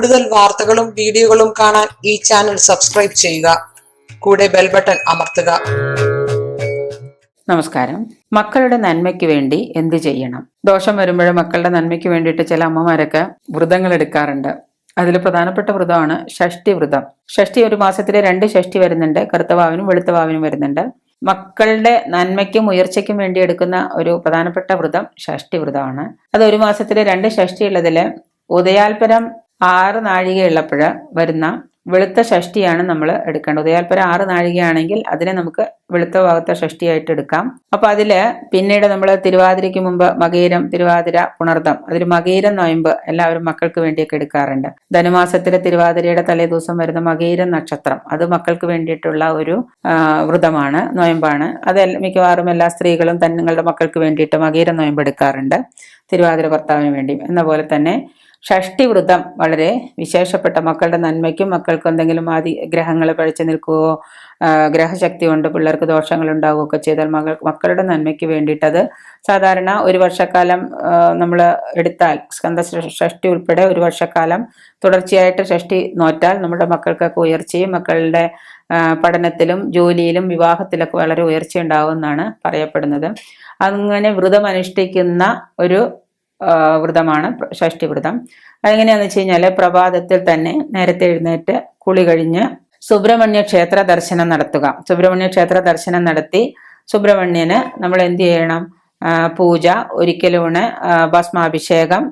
കൂടുതൽ വാർത്തകളും വീഡിയോകളും കാണാൻ ഈ ചാനൽ സബ്സ്ക്രൈബ് ചെയ്യുക. കൂടെ ബെൽ ബട്ടൺ അമർത്തുക. നമസ്കാരം. മക്കളുടെ നന്മയ്ക്ക് വേണ്ടി എന്ത് ചെയ്യണം? ദോഷം വരുമ്പോഴും മക്കളുടെ നന്മയ്ക്ക് വേണ്ടിയിട്ട് ചില അമ്മമാരൊക്കെ വ്രതങ്ങൾ എടുക്കാറുണ്ട്. അതിൽ പ്രധാനപ്പെട്ട വ്രതമാണ് ഷഷ്ടി വ്രതം. ഷഷ്ടി ഒരു മാസത്തിലെ 2 ഷഷ്ടി വരുന്നുണ്ട്. കറുത്തവാവിനും വെളുത്തവാവിനും വരുന്നുണ്ട്. മക്കളുടെ നന്മയ്ക്കും ഉയർച്ചയ്ക്കും വേണ്ടി എടുക്കുന്ന ഒരു പ്രധാനപ്പെട്ട വ്രതം ഷഷ്ടി വ്രതമാണ്. അത് ഒരു മാസത്തിലെ 2 ഷഷ്ടി ഉള്ളതില് ഉദയാൽപരം 6 നാഴികയുള്ളപ്പോൾ വരുന്ന വെളുത്ത ഷഷ്ടിയാണ് നമ്മൾ എടുക്കേണ്ടത്. ഉദയാൽപരം 6 നാഴികയാണെങ്കിൽ അതിനെ നമുക്ക് വെളുത്ത ഭാഗത്തെ ഷഷ്ടിയായിട്ട് എടുക്കാം. അപ്പൊ അതില് പിന്നീട് നമ്മൾ തിരുവാതിരയ്ക്ക് മുമ്പ് മകയിരം, തിരുവാതിര, പുണർദം, അതിൽ മകയിരം നൊയമ്പ് എല്ലാവരും മക്കൾക്ക് വേണ്ടിയൊക്കെ എടുക്കാറുണ്ട്. ധനുമാസത്തിലെ തിരുവാതിരയുടെ തലേ ദിവസം വരുന്ന മകയിരം നക്ഷത്രം, അത് മക്കൾക്ക് വേണ്ടിയിട്ടുള്ള ഒരു വ്രതമാണ്, നൊയമ്പാണ്. അത് മിക്കവാറും എല്ലാ സ്ത്രീകളും തങ്ങളുടെ മക്കൾക്ക് വേണ്ടിയിട്ട് മകയിരം നൊയമ്പ് എടുക്കാറുണ്ട്, തിരുവാതിര ഭർത്താവിന് വേണ്ടി. എന്ന പോലെ തന്നെ ഷഷ്ടി വ്രതം വളരെ വിശേഷപ്പെട്ട, മക്കളുടെ നന്മയ്ക്കും മക്കൾക്ക് എന്തെങ്കിലും ഗ്രഹങ്ങൾ പഴിച്ചു നിൽക്കുകയോ ഗ്രഹശക്തി കൊണ്ട് പിള്ളേർക്ക് ദോഷങ്ങൾ ഉണ്ടാവുകയൊക്കെ ചെയ്താൽ മക്കളുടെ നന്മയ്ക്ക് വേണ്ടിയിട്ട് അത് സാധാരണ ഒരു വർഷക്കാലം നമ്മൾ എടുത്താൽ, സ്കന്ദ ഷഷ്ടി ഉൾപ്പെടെ ഒരു വർഷക്കാലം തുടർച്ചയായിട്ട് ഷഷ്ടി നോറ്റാൽ നമ്മുടെ മക്കൾക്കൊക്കെ ഉയർച്ചയും മക്കളുടെ പഠനത്തിലും ജോലിയിലും വിവാഹത്തിലൊക്കെ വളരെ ഉയർച്ച ഉണ്ടാവുമെന്നാണ് പറയപ്പെടുന്നത്. അങ്ങനെ വ്രതം അനുഷ്ഠിക്കുന്ന ഒരു വ്രതമാണ് ഷഷ്ടി വ്രതം. അതെങ്ങനെയാന്ന് വെച്ച് കഴിഞ്ഞാല് പ്രഭാതത്തിൽ തന്നെ നേരത്തെ എഴുന്നേറ്റ് കുളി കഴിഞ്ഞ് സുബ്രഹ്മണ്യ ക്ഷേത്ര ദർശനം നടത്തുക. സുബ്രഹ്മണ്യ ക്ഷേത്ര ദർശനം നടത്തി സുബ്രഹ്മണ്യന് നമ്മൾ എന്ത് ചെയ്യണം? പൂജ, ഒരിക്കലൂണ്, ഭസ്മാഭിഷേകം,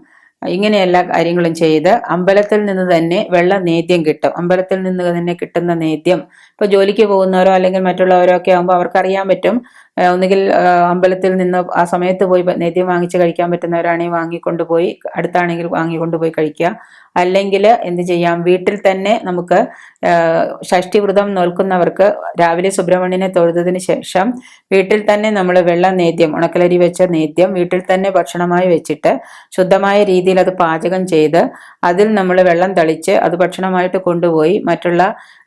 ഇങ്ങനെ എല്ലാ കാര്യങ്ങളും ചെയ്ത് അമ്പലത്തിൽ നിന്ന് തന്നെ വെള്ള നേദ്യം കിട്ടും. അമ്പലത്തിൽ നിന്ന് തന്നെ കിട്ടുന്ന നേദ്യം, ഇപ്പൊ ജോലിക്ക് പോകുന്നവരോ അല്ലെങ്കിൽ മറ്റുള്ളവരോ ഒക്കെ ആകുമ്പോൾ അവർക്കറിയാൻ പറ്റും. ഒന്നുകിൽ അമ്പലത്തിൽ നിന്ന് ആ സമയത്ത് പോയി നേദ്യം വാങ്ങിച്ച് കഴിക്കാൻ പറ്റുന്നവരാണെങ്കിൽ വാങ്ങിക്കൊണ്ടുപോയി, അടുത്താണെങ്കിൽ വാങ്ങിക്കൊണ്ടുപോയി കഴിക്കുക. അല്ലെങ്കിൽ എന്ത് ചെയ്യാം, വീട്ടിൽ തന്നെ നമുക്ക് ഷഷ്ടി വ്രതം നോൽക്കുന്നവർക്ക് രാവിലെ സുബ്രഹ്മണ്യനെ തൊഴുതതിന് ശേഷം വീട്ടിൽ തന്നെ നമ്മൾ വെള്ള നേദ്യം, ഉണക്കലരി വെച്ച നേദ്യം വീട്ടിൽ തന്നെ ഭക്ഷണമായി വെച്ചിട്ട് ശുദ്ധമായ രീതിയിൽ അത് പാചകം ചെയ്ത് അതിൽ നമ്മൾ വെള്ളം തളിച്ച് അത് ഭക്ഷണമായിട്ട് കൊണ്ടുപോയി മറ്റുള്ള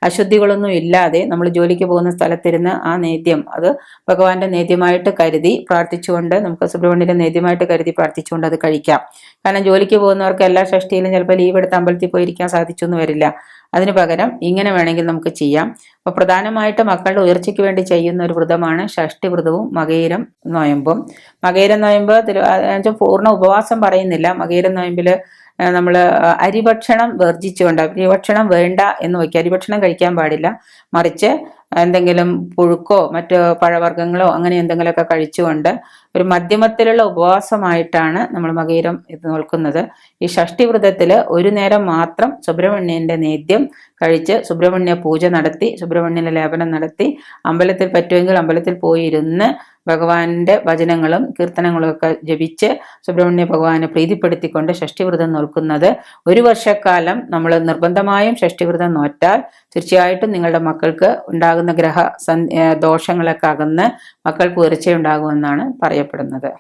അശുദ്ധികളൊന്നും ഇല്ലാതെ നമ്മൾ ജോലിക്ക് പോകുന്ന സ്ഥലത്തിരുന്ന് ആ നേദ്യം അത് ഭഗവാന്റെ നേദ്യമായിട്ട് കരുതി പ്രാർത്ഥിച്ചുകൊണ്ട്, നമുക്ക് സുബ്രഹ്മണ്യന്റെ നേദ്യമായിട്ട് കരുതി പ്രാർത്ഥിച്ചുകൊണ്ട് അത് കഴിക്കാം. കാരണം ജോലിക്ക് പോകുന്നവർക്ക് എല്ലാ ഷഷ്ടിയിലും ചിലപ്പോൾ ലീവ് എടുത്ത് അമ്പലത്തിൽ പോയിരിക്കാൻ സാധിച്ചൊന്നും വരില്ല. അതിനു പകരം ഇങ്ങനെ വേണമെങ്കിൽ നമുക്ക് ചെയ്യാം. അപ്പൊ പ്രധാനമായിട്ട് മക്കളുടെ ഉയർച്ചയ്ക്ക് വേണ്ടി ചെയ്യുന്ന ഒരു വ്രതമാണ് ഷഷ്ടി വ്രതവും മകയിരം നൊയമ്പും. മകയിരം നൊയമ്പ് പൂർണ്ണ ഉപവാസം പറയുന്നില്ല. മകയിരം നൊയമ്പില് നമ്മൾ അരിഭക്ഷണം വർജിച്ചുകൊണ്ട്, അരിഭക്ഷണം വേണ്ട എന്ന് വയ്ക്കുക. അരിഭക്ഷണം കഴിക്കാൻ പാടില്ല. മറിച്ച് എന്തെങ്കിലും പുഴുക്കോ മറ്റു പഴവർഗ്ഗങ്ങളോ അങ്ങനെ എന്തെങ്കിലുമൊക്കെ കഴിച്ചുകൊണ്ട് ഒരു മധ്യമത്തിലുള്ള ഉപവാസമായിട്ടാണ് നമ്മൾ മകയിരം ഇത് നോൽക്കുന്നത്. ഈ ഷഷ്ടി വ്രതത്തില് ഒരു നേരം മാത്രം സുബ്രഹ്മണ്യന്റെ നേദ്യം കഴിച്ച് സുബ്രഹ്മണ്യ പൂജ നടത്തി, സുബ്രഹ്മണ്യന്റെ ലേപനം നടത്തി, അമ്പലത്തിൽ പറ്റുമെങ്കിൽ അമ്പലത്തിൽ പോയിരുന്ന് ഭഗവാന്റെ വചനങ്ങളും കീർത്തനങ്ങളും ഒക്കെ ജപിച്ച് സുബ്രഹ്മണ്യ ഭഗവാനെ പ്രീതിപ്പെടുത്തിക്കൊണ്ട് ഷഷ്ടിവ്രതം നോൽക്കുന്നത് ഒരു വർഷക്കാലം നമ്മൾ നിർബന്ധമായും ഷഷ്ടിവ്രതം നോറ്റാൽ തീർച്ചയായിട്ടും നിങ്ങളുടെ മക്കൾക്ക് ഉണ്ടാകുന്ന ഗ്രഹ ദോഷങ്ങളൊക്കെ അകന്ന് മക്കൾക്ക് ഉയർച്ചയുണ്ടാകുമെന്നാണ് പറയപ്പെടുന്നത്.